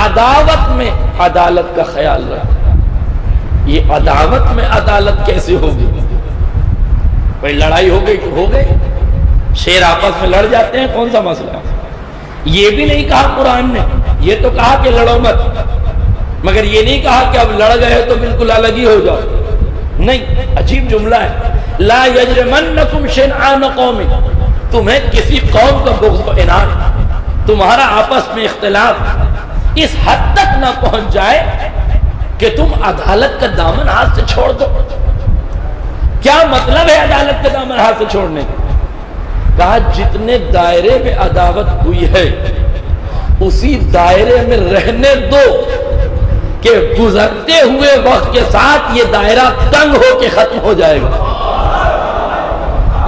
عداوت میں عدالت کا خیال رکھو۔ یہ عداوت میں عدالت کیسے ہوگی؟ کوئی لڑائی ہو گئی تو ہو گئی، شیر آپس میں لڑ جاتے ہیں، کون سا مسئلہ؟ یہ بھی نہیں کہا قرآن نے، یہ تو کہا کہ لڑو مت، مگر یہ نہیں کہا کہ اب لڑ گئے تو بالکل الگ ہی ہو جاؤ، نہیں۔ عجیب جملہ ہے، لا یجرمنکم شنآن قوم، تمہیں کسی قوم کا بغض و عناد، تمہارا آپس میں اختلاف اس حد تک نہ پہنچ جائے کہ تم عدالت کا دامن ہاتھ سے چھوڑ دو۔ کیا مطلب ہے عدالت کا دامن ہاتھ سے چھوڑنے کا؟ کہا جتنے دائرے میں عداوت ہوئی ہے اسی دائرے میں رہنے دو کہ گزرتے ہوئے وقت کے ساتھ یہ دائرہ تنگ ہو کے ختم ہو جائے گا،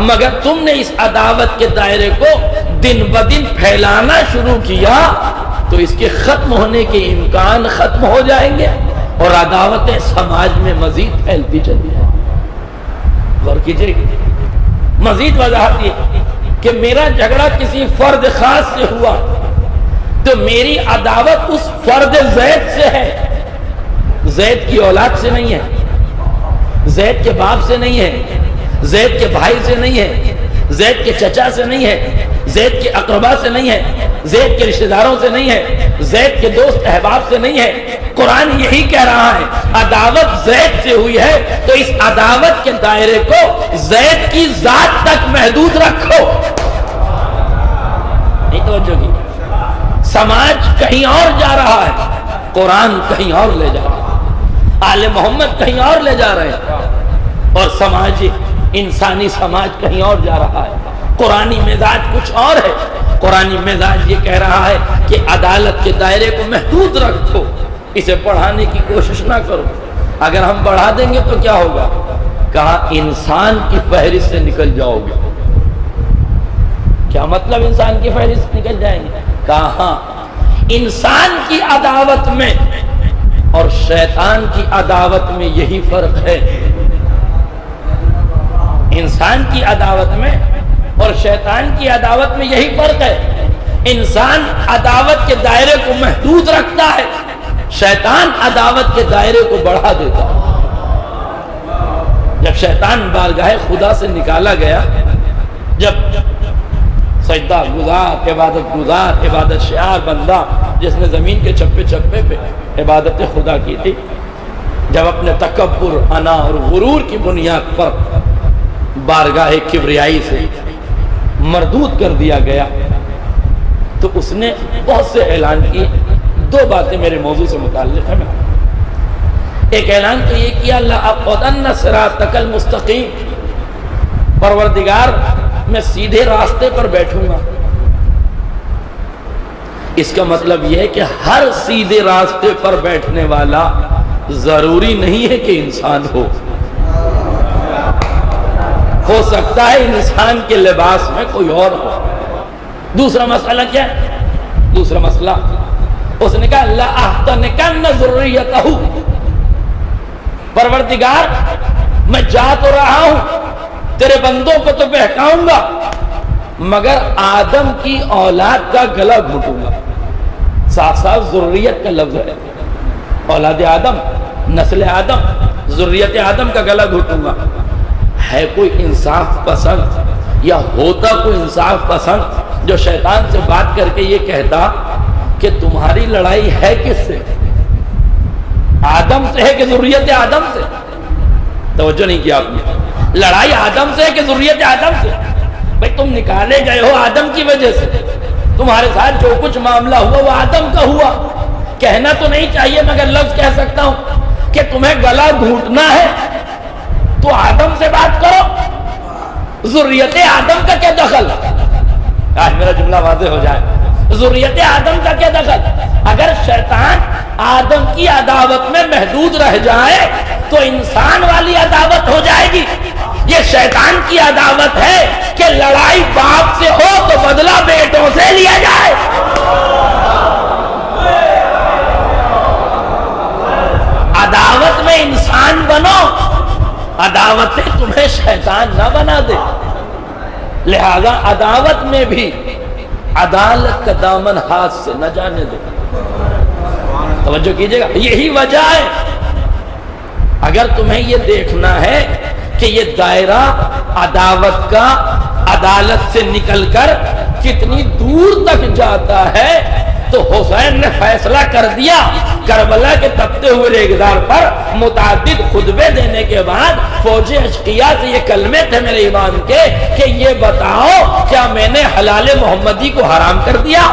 مگر تم نے اس عداوت کے دائرے کو دن بدن پھیلانا شروع کیا تو اس کے ختم ہونے کے امکان ختم ہو جائیں گے اور عداوتیں سماج میں مزید پھیلتی چلی جائیں۔ غور کیجئے، مزید وضاحت یہ کہ میرا جھگڑا کسی فرد خاص سے ہوا تو میری عداوت اس فرد زید سے ہے، زید کی اولاد سے نہیں ہے، زید کے باپ سے نہیں ہے، زید کے بھائی سے نہیں ہے، زید کے چچا سے نہیں ہے، زید کے اقربا سے نہیں ہے، زید کے رشتہ داروں سے نہیں ہے، زید کے دوست احباب سے نہیں ہے۔ قرآن یہی کہہ رہا ہے عداوت زید سے ہوئی ہے تو اس عداوت کے دائرے کو زید کی ذات تک محدود رکھو۔ نہیں توجہ کی، سماج کہیں اور جا رہا ہے، قرآن کہیں اور لے جا رہا ہے، آل محمد کہیں اور لے جا رہے ہیں، اور سماج انسانی سماج کہیں اور جا رہا ہے۔ قرآنی مزاج کچھ اور ہے، قرآنی مزاج یہ کہہ رہا ہے کہ عدالت کے دائرے کو محدود رکھو، اسے بڑھانے کی کوشش نہ کرو، اگر ہم بڑھا دیں گے تو کیا ہوگا؟ کہا انسان کی فہرست سے نکل جاؤ گے۔ کیا مطلب انسان کی فہرست نکل جائیں گے؟ کہا ہاں، انسان کی عداوت میں اور شیطان کی عداوت میں یہی فرق ہے، انسان کی عداوت میں اور شیطان کی عداوت میں یہی فرق ہے۔ انسان عداوت کے دائرے کو محدود رکھتا ہے، شیطان عداوت کے دائرے کو بڑھا دیتا ہے۔ جب شیطان بارگاہ خدا سے نکالا گیا، جب سجدہ گزار، عبادت شعار بندہ جس نے زمین کے چپے چپے پہ عبادت خدا کی تھی، جب اپنے تکبر، انا اور غرور کی بنیاد پر بارگاہ کبریائی سے مردود کر دیا گیا تو اس نے بہت سے اعلان کیے۔ دو باتیں میرے موضوع سے متعلق ہیں۔ ایک اعلان تو یہ کیا لَأَقْعُدَنَّ صِرَاطَكَ الْمُسْتَقِيمَ، پروردگار میں سیدھے راستے پر بیٹھوں گا۔ اس کا مطلب یہ ہے کہ ہر سیدھے راستے پر بیٹھنے والا ضروری نہیں ہے کہ انسان ہو سکتا ہے انسان کے لباس میں کوئی اور ہو۔ دوسرا مسئلہ کیا ہے؟ دوسرا مسئلہ اس نے کہا لَأَحْتَنِكَنَّ ذُرِّيَّتَهُ، پروردگار میں جا تو رہا ہوں، تیرے بندوں کو تو بہکاؤں گا، مگر آدم کی اولاد کا گلا گھٹوں گا۔ صاف صاف ذریت کا لفظ ہے، اولاد آدم، نسل آدم، ذریت آدم کا گلا گھٹوں گا۔ ہے کوئی انصاف پسند یا ہوتا کوئی انصاف پسند جو شیطان سے بات کر کے یہ کہتا کہ تمہاری لڑائی ہے کس سے؟ آدم سے ہے کہ ذریت آدم سے؟ توجہ نہیں کیا آپ نے، لڑائی آدم سے ہے کہ ذریت آدم سے؟ بھئی تم نکالے گئے ہو آدم کی وجہ سے، تمہارے ساتھ جو کچھ معاملہ ہوا وہ آدم کا ہوا۔ کہنا تو نہیں چاہیے مگر لفظ کہہ سکتا ہوں کہ تمہیں گلا گھونٹنا ہے تو آدم سے بات کرو، ذریت آدم کا کیا دخل؟ آج میرا جملہ واضح ہو جائے، ذریت آدم کا کیا دخل؟ اگر شیطان آدم کی عداوت میں محدود رہ جائے تو انسان والی عداوت ہو جائے گی۔ یہ شیطان کی عداوت ہے کہ لڑائی باپ سے ہو تو بدلہ بیٹوں سے لیا جائے۔ عداوت میں انسان بنو، عداوتیں تمہیں شیطان نہ بنا دے، لہذا عداوت میں بھی عدالت کا دامن ہاتھ سے نہ جانے دے۔ توجہ کیجئے گا، یہی وجہ ہے۔ اگر تمہیں یہ دیکھنا ہے کہ یہ دائرہ عداوت کا عدالت سے نکل کر کتنی دور تک جاتا ہے، تو حسین نے فیصلہ کر دیا کربلا کے تپتے ہوئے ریگدار پر متعدد خطبے دینے کے بعد فوج اشقیاء سے یہ کلمے تھے میرے امام کے کہ یہ بتاؤ کیا میں نے حلال محمدی کو حرام کر دیا؟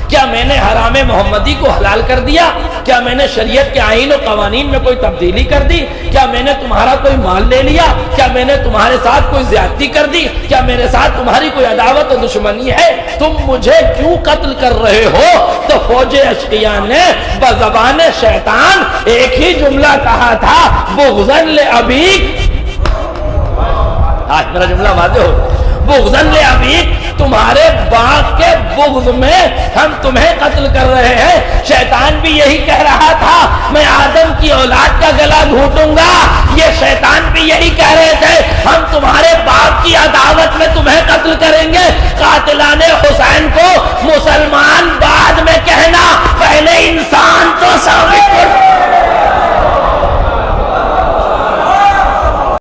کیا میں نے حرام محمدی کو حلال کر دیا؟ کیا میں نے شریعت کے آئین و قوانین میں کوئی تبدیلی کر دی؟ کیا میں نے تمہارا کوئی مال لے لیا؟ کیا میں نے تمہارے ساتھ کوئی زیادتی کر دی؟ کیا میرے ساتھ تمہاری کوئی عداوت و دشمنی ہے؟ تم مجھے کیوں قتل کر رہے ہو؟ تو فوج اشقیاء نے بزبان شیطان ایک ہی جملہ کہا تھا، بغضاً لأبیک۔ آج میرا جملہ واضح ہو، بغضاً لأبیک، تمہارے باپ کے بغض میں ہم تمہیں قتل کر رہے ہیں۔ شیطان بھی یہی کہہ رہا تھا، میں آدم کی اولاد کا گلا گھونٹوں گا۔ یہ شیطان بھی یہی کہہ رہے تھے، ہم تمہارے باپ کی عداوت میں تمہیں قتل کریں گے۔ قاتلان حسین کو مسلمان